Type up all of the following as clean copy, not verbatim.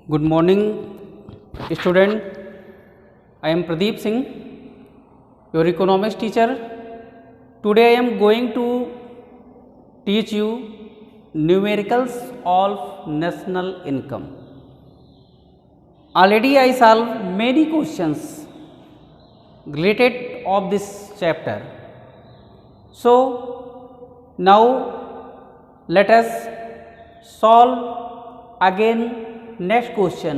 Good morning, student. I am Pradeep Singh, your economics teacher. Today I am going to teach you numericals of national income. Already I solved many questions related of this chapter. So now let us solve again next question.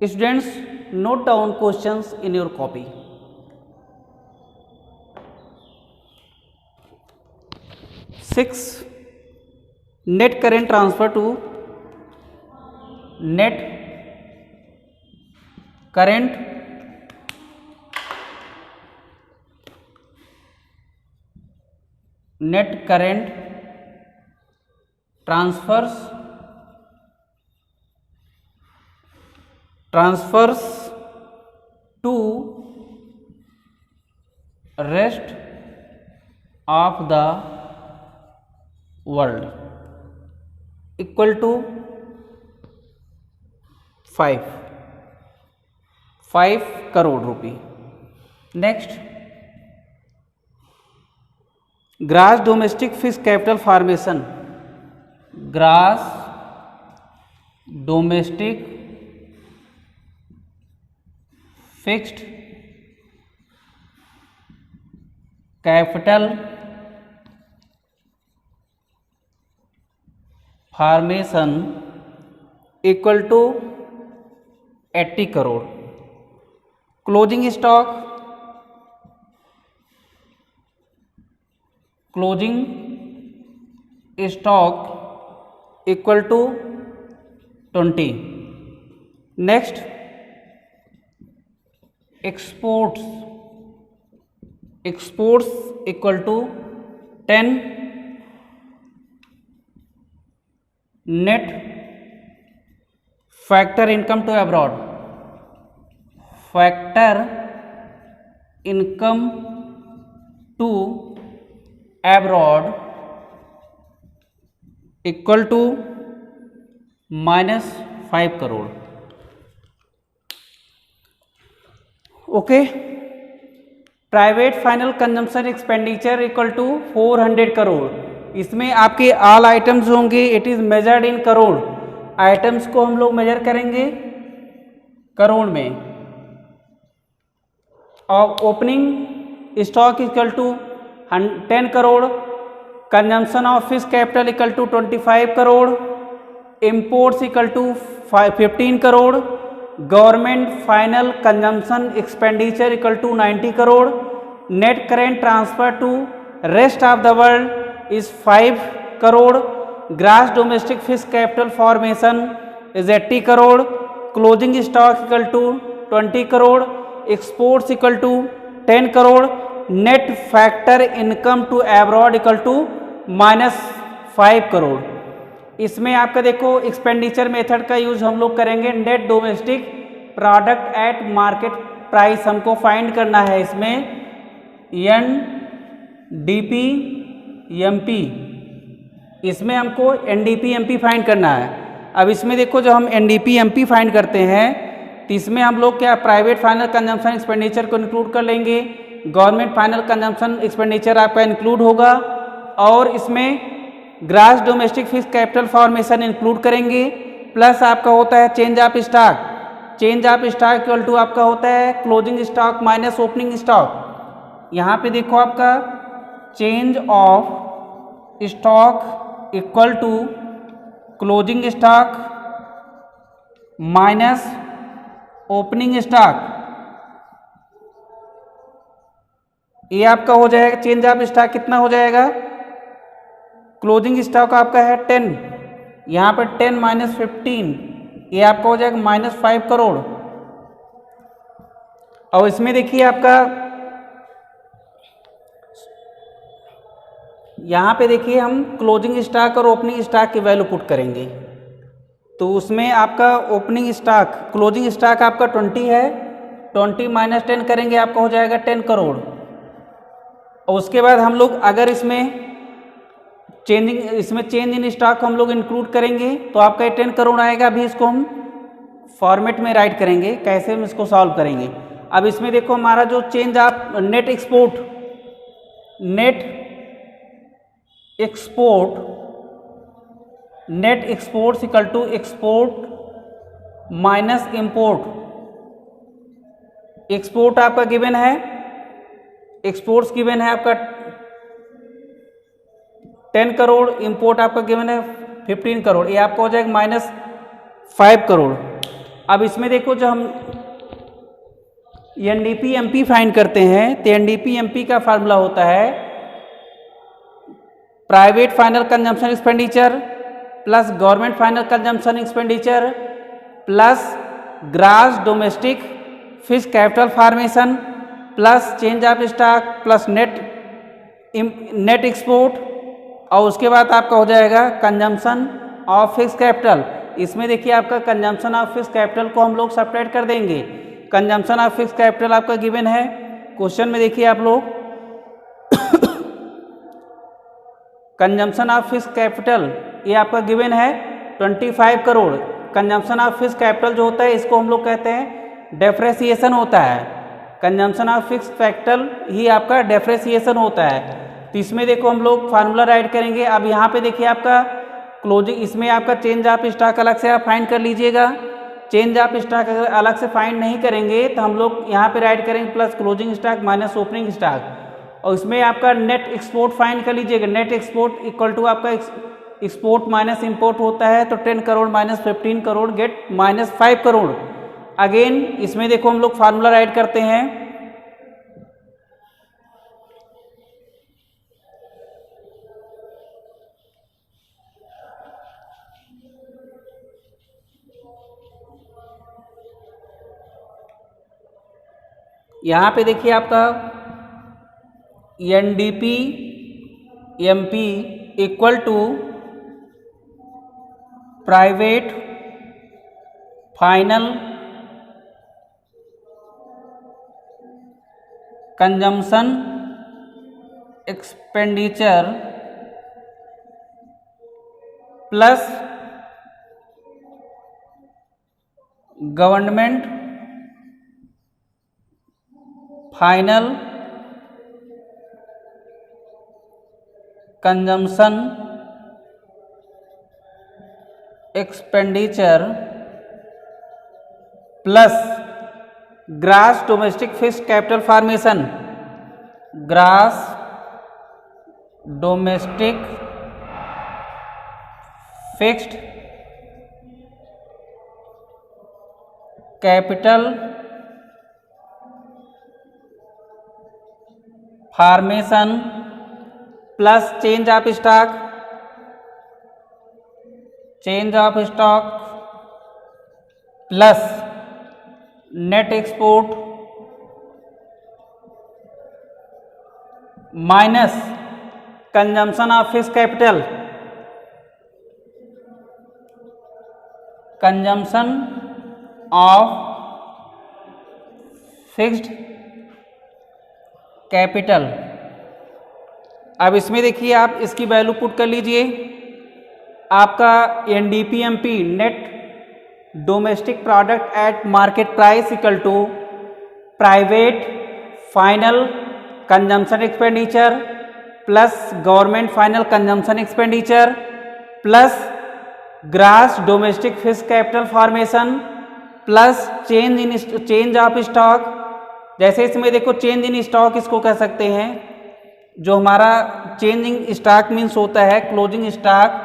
Students, note down questions in your copy. Six, net current transfer to net current transfers to rest of the world equal to 5 crore रुपये. Next, gross domestic fixed capital formation, gross domestic fixed capital formation equal to 80 crore. Closing stock equal to 20. Next, exports equal to 10. Net factor income to abroad equal to -5 crore. Okay. Private final consumption expenditure equal to 400 crore. इसमें आपके all items होंगे, it is measured in crore. Items को हम लोग measure करेंगे करोड़ में. और opening stock equal to 10 crore. Consumption of fixed capital equal to 25 crore. Imports equal to 15 crore. Government final consumption expenditure equal to 90 crore. Net current transfer to rest of the world is 5 crore. Gross domestic fixed capital formation is 80 crore. Closing stock equal to 20 crore. Exports equal to 10 crore. Net factor income to abroad equal to -5 crore. इसमें आपका देखो expenditure method का use हम लोग करेंगे. Net domestic product at market price हमको find करना है. इसमें NDP MP, इसमें हमको NDP MP फाइंड करना है. अब इसमें देखो जब हम NDP MP फाइंड करते हैं तो इसमें हम लोग क्या प्राइवेट फाइनल कंजम्पशन एक्सपेंडिचर को इंक्लूड कर लेंगे. गवर्नमेंट फाइनल कंजम्पशन एक्सपेंडिचर आपका इंक्लूड होगा. और इसमें gross domestic fixed capital formation include करेंगे. प्लस आपका होता है change of stock. Change of stock equal to आपका होता है closing stock minus opening stock. यहाँ पे देखो आपका change of stock equal to closing stock minus opening stock. ये आपका हो जाएगा चेंज ऑफ स्टॉक. कितना हो जाएगा? क्लोजिंग स्टॉक आपका है 10, यहाँ पर 10 - 15, ये आपका हो जाएगा -5 करोड़. और इसमें देखिए आपका यहाँ पे देखिए हम क्लोजिंग स्टॉक और ओपनिंग स्टॉक की वैल्यू पुट करेंगे. तो उसमें आपका ओपनिंग स्टॉक क्लोजिंग स्टॉक आपका 20 है. 20 - 10 करेंगे आपका हो जाएगा 10 करोड़. और उसके बाद हम लोग अगर इसमें चेंजिंग, इसमें चेंज इन स्टॉक हम लोग इंक्लूड करेंगे तो आपका 10 करोड़ आएगा। अभी इसको हम फॉर्मेट में राइट करेंगे, कैसे हम इसको सॉल्व करेंगे। अब इसमें देखो हमारा जो चेंज आप net export equal to export minus import. Export आपका गिवन है, एक्सपोर्ट्स गिवन है आपका 10 करोड़, इंपोर्ट आपका गिवन है 15 करोड़, ये आपका हो जाएगा -5 करोड़। अब इसमें देखो जब हम एनडीपी फाइंड करते हैं तो एनडीपी का फार्मूला होता है private final consumption expenditure plus government final consumption expenditure plus gross domestic fixed capital formation plus change of stock plus net export, और उसके बाद आपका हो जाएगा कंजम्पशन ऑफ फिक्स्ड कैपिटल। इसमें देखिए आपका कंजम्पशन ऑफ फिक्स्ड कैपिटल को हम लोग सब्ट्रैक्ट कर देंगे। कंजम्पशन ऑफ फिक्स्ड कैपिटल आपका गिवन है क्वेश्चन में, देखिए आप लोग कंजम्पशन ऑफ फिक्स्ड कैपिटल ये आपका गिवन है 25 crore. Consumption of fixed capital जो होता है इसको हम लोग कहते हैं डेप्रेसिएशन होता है। कंजम्पशन ऑफ फिक्स्ड कैपिटल ही आपका डेप्रेसिएशन होता है। तो इसमें देखो हम लोग फार्मूला राइट करेंगे। अब यहाँ पे देखिए आपका क्लोजिंग, इसमें आपका चेंज ऑफ स्टॉक अलग से आप फाइंड कर लीजिएगा। चेंज ऑफ स्टॉक अगर अलग से फाइंड नहीं करेंगे तो हम लोग यहाँ पे राइट करेंगे plus closing stock minus opening stock, और इसमें आपका नेट एक्सपोर्ट फाइंड कर लीजिएगा। नेट एक्सपोर्ट इक्वल टू आपका एक्सपोर्ट माइनस इंपोर्ट होता है, तो 10 crore minus 15 crore get -5 crore. Again इसमें देखो हम लोग फार्मूला राइट करते हैं। यहाँ पे देखिए आपका NDP MP equal to private final consumption expenditure plus government final consumption expenditure plus gross domestic fixed capital formation, gross domestic fixed capital formation plus change of stock plus net export minus consumption of fixed capital, consumption of fixed capital. अब इसमें देखिए आप इसकी value put कर लीजिए। आपका NDPMP net domestic product at market price equal to private final consumption expenditure plus government final consumption expenditure plus gross domestic fixed capital formation plus change of stock. जैसे इसमें देखो चेंज इन स्टॉक इसको कह सकते हैं, जो हमारा changing stock means होता है closing stock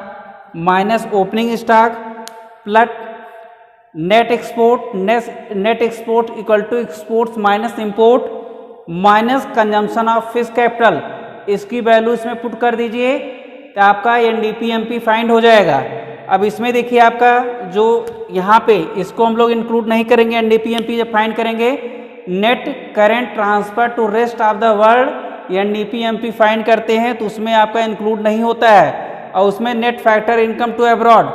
minus opening stock plus net export equal to exports minus import minus consumption of fixed capital. इसकी वैल्यू इसमें पुट कर दीजिए तो आपका एनडीपीएमपी फाइंड हो जाएगा। अब इसमें देखिए आपका जो यहाँ पे इसको हम लोग इंक्लूड नहीं करेंगे, एनडीपीएमपी जब फाइंड करेंगे net current transfer to rest of the world NDPMP find करते हैं तो उसमें आपका इंक्लूड नहीं होता है, और उसमें net factor income to abroad,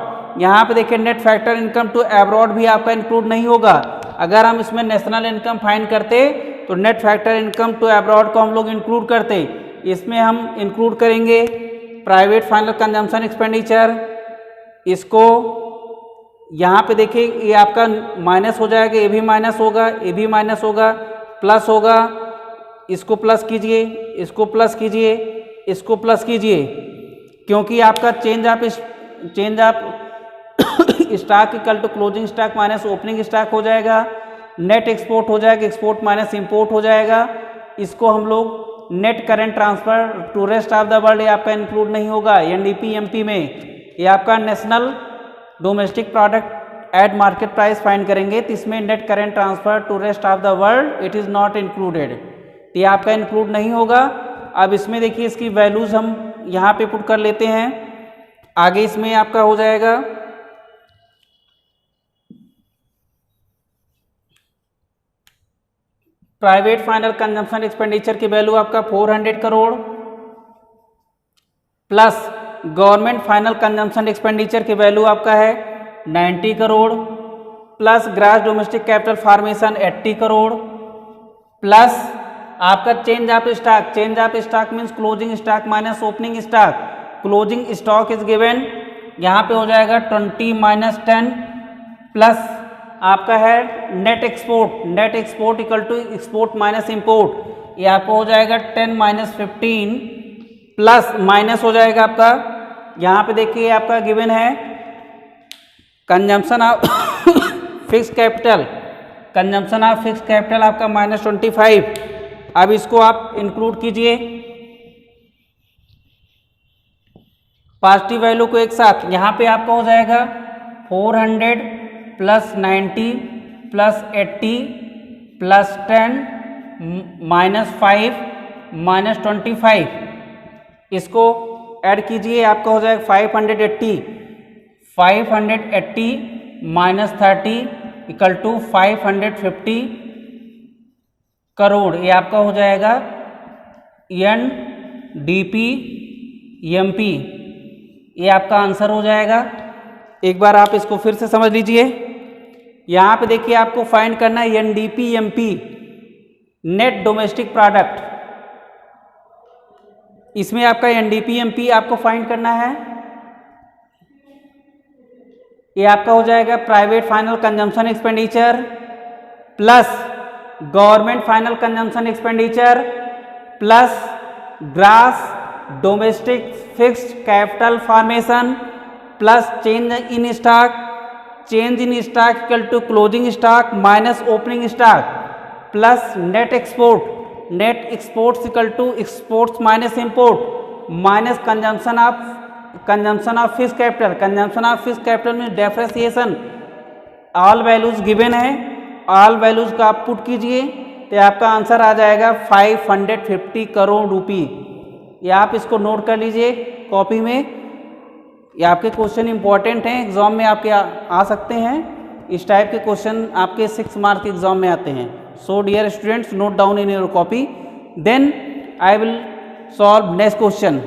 यहाँ पे देखिए net factor income to abroad भी आपका इंक्लूड नहीं होगा। अगर हम इसमें नेशनल इनकम फाइंड करते तो net factor income to abroad को हम लोग इंक्लूड करते, इसमें हम इंक्लूड करेंगे प्राइवेट फाइनल कंजम्पशन एक्सपेंडिचर, इसको यहाँ पे देखिए ये आपका माइनस हो जाएगा, ये भी माइनस होगा, ये भी माइनस होगा, प्लस होगा, इसको प्लस कीजिए, इसको प्लस कीजिए, इसको प्लस कीजिए, क्योंकि आपका change of stock equal to closing stock minus opening stock हो जाएगा, नेट एक्सपोर्ट हो जाएगा, एक्सपोर्ट माइनस इंपोर्ट हो जाएगा। इसको हम लोग net current transfer to rest of the world आपका इंक्लूड नहीं होगा एनडीपी एमपी में। ये आपका national domestic product at market price find करेंगे, तो इसमें net current transfer to rest of the world it is not included, ये आपका इंक्लूड नहीं होगा। अब इसमें देखिए इसकी वैल्यूज हम यहाँ पे पुट कर लेते हैं, आगे इसमें आपका हो जाएगा प्राइवेट फाइनल कंजम्पशन एक्सपेंडिचर की वैल्यू आपका 400 crore plus government final consumption expenditure की वैल्यू आपका है 90 crore plus gross domestic capital formation 80 crore plus आपका change of stock means closing stock minus opening stock, closing stock is given यहाँ पे हो जाएगा 20 माइनस 10 प्लस आपका है net export equal to export minus import, ये आपको हो जाएगा 10 माइनस 15 प्लस माइनस हो जाएगा आपका यहाँ पे देखिए आपका गिवन है कंजम्पशन ऑफ फिक्स कैपिटल आपका -25। अब इसको आप इंक्लूड कीजिए पॉजिटिव वैल्यू को एक साथ, यहाँ पे आपका हो जाएगा 400 plus 90 plus 80 plus 10 minus 5 minus 25, इसको ऐड कीजिए आपका हो जाएगा 580 माइनस 30 इक्वल टू 550 करोड़, ये आपका हो जाएगा एनडीपी एमपी, ये आपका आंसर हो जाएगा। एक बार आप इसको फिर से समझ लीजिए, यहाँ पे देखिए आपको फाइंड करना है NDP MP net domestic product, इसमें आपका एनडीपी एमपी आपको फाइंड करना है, ये आपका हो जाएगा private final consumption expenditure plus government final consumption expenditure plus gross domestic fixed capital formation plus change in stock equal to closing stock minus opening stock plus net exports equal to exports minus import minus consumption of fixed capital में depreciation, all values given है, all values का आप put कीजिए तो आपका answer आ जाएगा 550 करोड़ रुपी। ये आप इसको नोट कर लीजिए कॉपी में, ये आपके क्वेश्चन इंपॉर्टेंट हैं, एग्जाम में आपके आ सकते हैं, इस टाइप के क्वेश्चन आपके 6 मार्क के एग्जाम में आते हैं। So dear students, note down in your copy, then I will solve next question.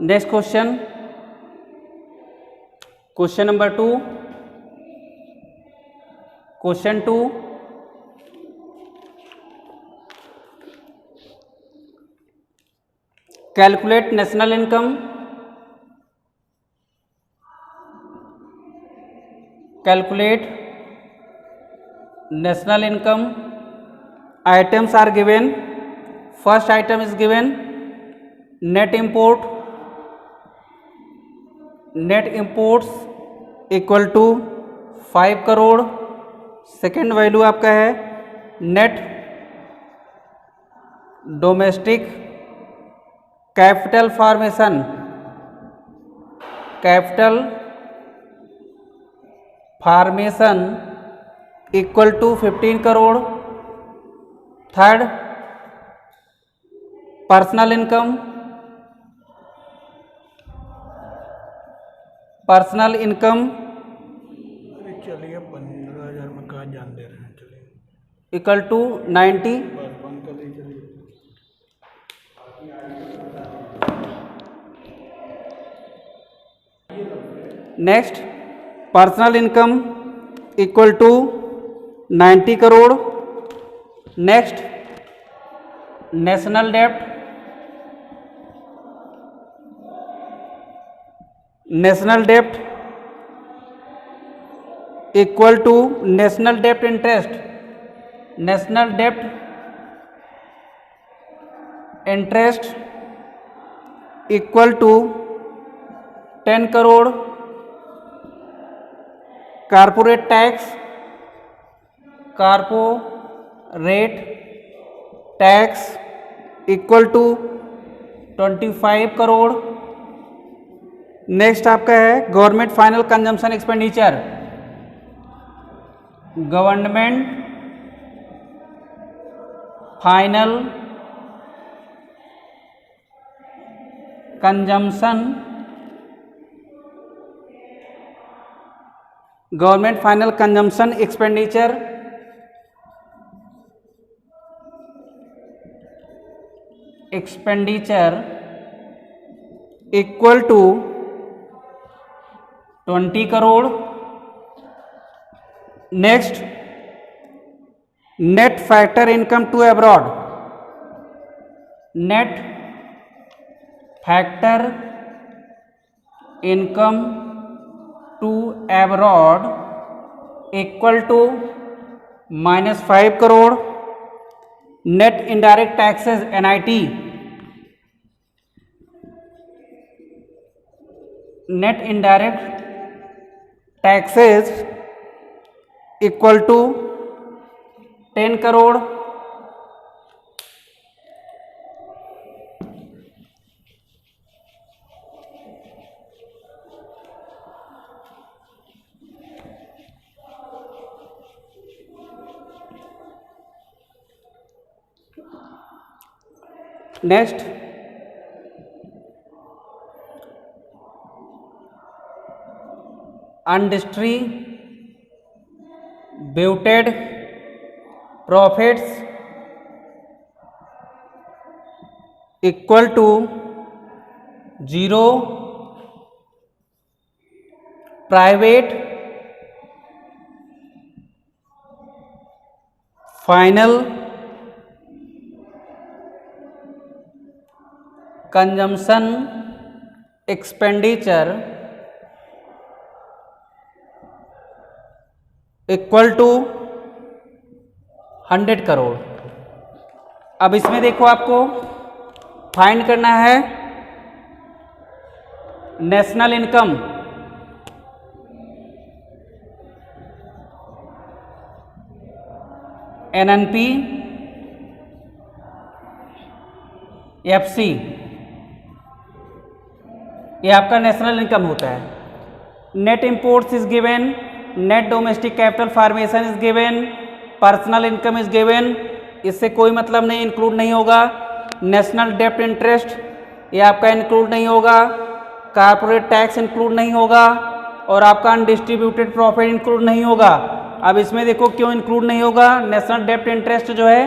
Next question number 2, question 2 calculate national income, items are given, first item is given net imports equal to 5 crore, second value आपका है net domestic capital formation equal to 15 crore, third personal income personal income चलिए 15,000 में कहाँ जान दे रहे हैं, चलिए equal to 90। बस बंद कर दीजिए, चलिए। Next, personal income equal to 90 crore. Next, national डेब्ट, नेशनल डेब्ट इक्वल टू नेशनल डेब्ट इंटरेस्ट, नेशनल डेब्ट interest equal to 10 crore. Corporate tax, corporate tax equal to 25 crore. Next आपका है government final consumption expenditure, government final consumption, government final consumption expenditure equal to 20 crore. Next, net factor income to abroad, net factor income to abroad equal to -5 crore. Net indirect taxes NIT, net indirect taxes equal to 10 crore. Next, undistributed profits equal to 0। Private final consumption expenditure equal to 100 crore. अब इसमें देखो आपको find करना है national income, NNP FC, ये आपका national income होता है। Net imports is given, net domestic capital formation is given, personal income is given, इससे कोई मतलब नहीं, इंक्लूड नहीं होगा। नेशनल डेब्ट इंटरेस्ट ये आपका इंक्लूड नहीं होगा, कारपोरेट टैक्स इंक्लूड नहीं होगा और आपका अनडिस्ट्रीब्यूटेड प्रॉफिट इंक्लूड नहीं होगा। अब इसमें देखो क्यों इंक्लूड नहीं होगा, नेशनल डेब्ट इंटरेस्ट जो है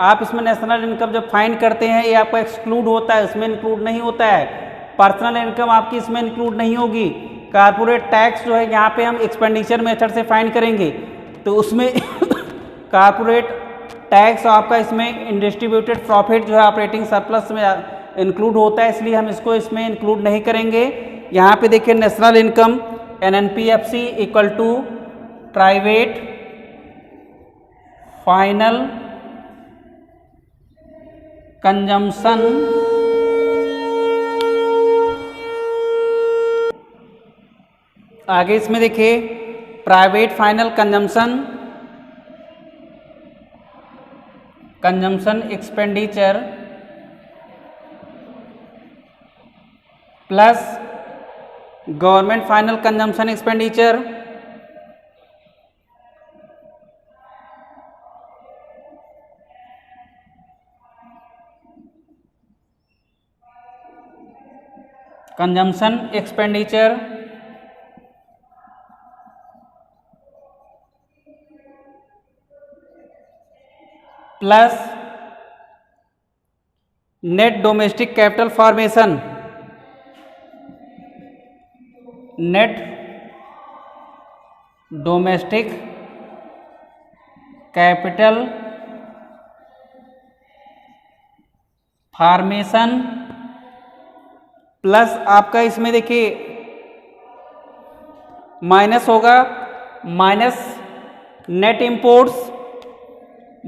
आप इसमें नेशनल इनकम जब फाइंड करते हैं ये आपका एक्सक्लूड होता है, इसमें इंक्लूड नहीं होता है। पर्सनल इनकम आपकी इसमें इंक्लूड नहीं होगी। कारपोरेट टैक्स जो है यहाँ पे हम एक्सपेंडिचर मेथड से फाइंड करेंगे तो उसमें कारपोरेट टैक्स आपका इसमें अनडिस्ट्रीब्यूटेड प्रॉफिट जो है ऑपरेटिंग सरप्लस में इंक्लूड होता है, इसलिए हम इसको इसमें इंक्लूड नहीं करेंगे। यहाँ पे देखिए national income NNPFC equal to private final consumption आगे इसमें देखिए private final consumption expenditure plus government final consumption expenditure consumption expenditure plus net domestic capital formation, net domestic capital formation plus आपका इसमें देखिए माइनस होगा, minus net imports,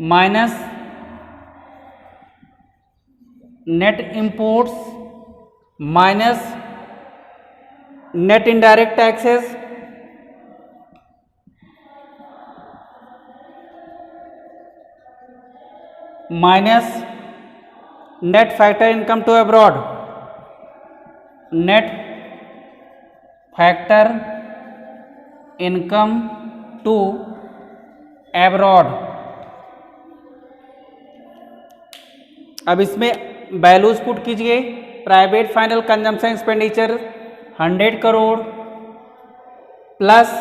minus net imports, minus net indirect taxes, minus net factor income to abroad, net factor income to abroad. अब इसमें values put कीजिए। Private final consumption expenditure 100 crore plus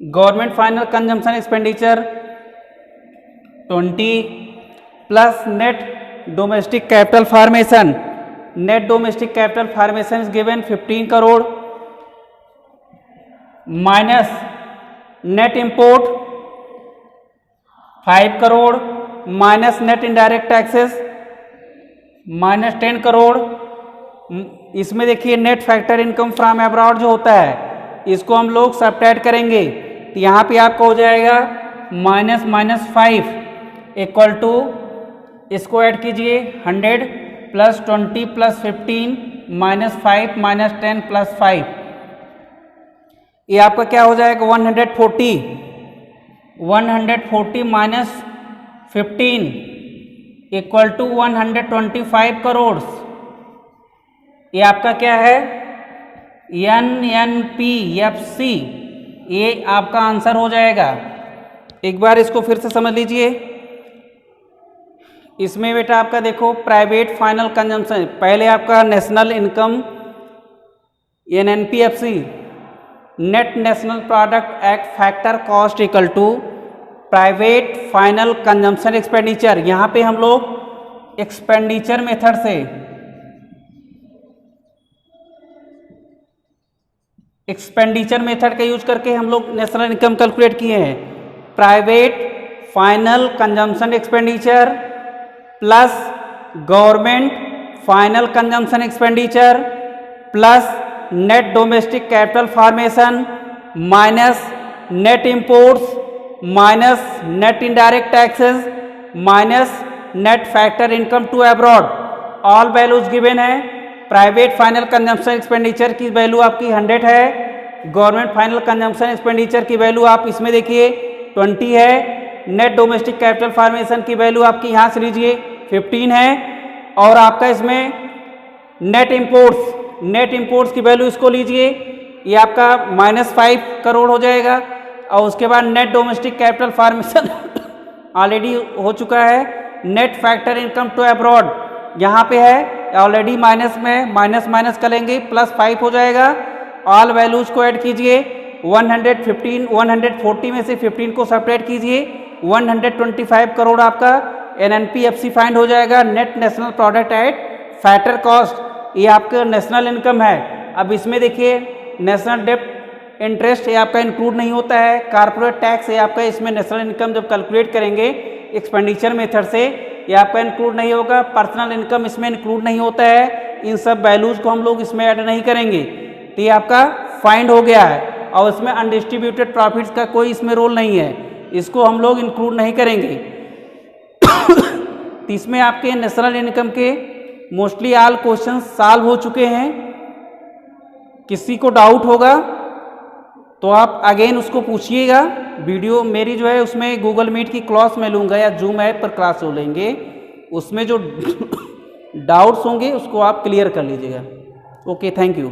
government final consumption expenditure 20 plus net domestic capital formation, net domestic capital formation is given 15 crore minus net import 5 crore minus net indirect taxes minus 10 crore. इसमें देखिए net factor income from abroad जो होता है इसको हम लोग subtract करेंगे तो यहाँ पे आपका हो जाएगा -5 इक्वल टू, इसको ऐड कीजिए 100 प्लस 20 प्लस 15 -5 -10 प्लस 5, ये आपका क्या हो जाएगा 140 माइनस 15 इक्वल टू 125 करोड़। ये आपका क्या है NNPFC, ये आपका आंसर हो जाएगा। एक बार इसको फिर से समझ लीजिए। इसमें बेटा आपका देखो प्राइवेट फाइनल कंजम्पशन, पहले आपका national income NNPFC net national product at factor cost equal to private final consumption expenditure. यहाँ पे हम लोग एक्सपेंडिचर मेथड से एक्सपेंडिचर मेथड का यूज करके हम लोग नेशनल इनकम कैलकुलेट किए हैं। Private final consumption expenditure plus government final consumption expenditure plus net domestic capital formation minus net imports minus net indirect taxes minus net factor income to abroad, all values given है। Private final consumption expenditure की value आपकी 100 है, government final consumption expenditure की value आप इसमें देखिए 20 है, net domestic capital formation की वैल्यू आपकी यहाँ से लीजिए 15 है, और आपका इसमें नेट इंपोर्ट्स की वैल्यू इसको लीजिए, ये आपका -5 करोड़ हो जाएगा। और उसके बाद net domestic capital formation already हो चुका है। Net factor income to abroad यहाँ पे है ऑलरेडी माइनस में, माइनस करेंगे +5 हो जाएगा। ऑल वैल्यूज को ऐड कीजिए, 140 में से 15 को सेपरेट कीजिए, 125 करोड़ आपका NNPFC फाइंड हो जाएगा। Net national product at factor cost, ये आपका नेशनल इनकम है। अब इसमें देखिए नेशनल डेप्ट इंटरेस्ट ये आपका इंक्लूड नहीं होता है, कॉर्पोरेट टैक्स ये आपका इसमें नेशनल इनकम जब कैलकुलेट करेंगे एक्सपेंडिचर मेथड से ये आपका इंक्लूड नहीं होगा, पर्सनल इनकम इसमें इंक्लूड नहीं होता है। इन सब वैल्यूज को हम लोग इसमें ऐड नहीं करेंगे, तो ये आपका फाइंड हो गया है। और इसमें अनडिस्ट्रीब्यूटेड प्रॉफिट्स का कोई इसमें रोल नहीं है, इसको हम लोग इंक्लूड नहीं करेंगे। तो इसमें आपके नेशनल इनकम के मोस्टली ऑल क्वेश्चन सॉल्व हो चुके हैं। किसी को डाउट होगा तो आप अगेन उसको पूछिएगा। वीडियो मेरी जो है उसमें गूगल मीट की क्लास में लूँगा या जूम ऐप पर क्लास हो लेंगे, उसमें जो डाउट्स होंगे उसको आप क्लियर कर लीजिएगा। Okay, thank you.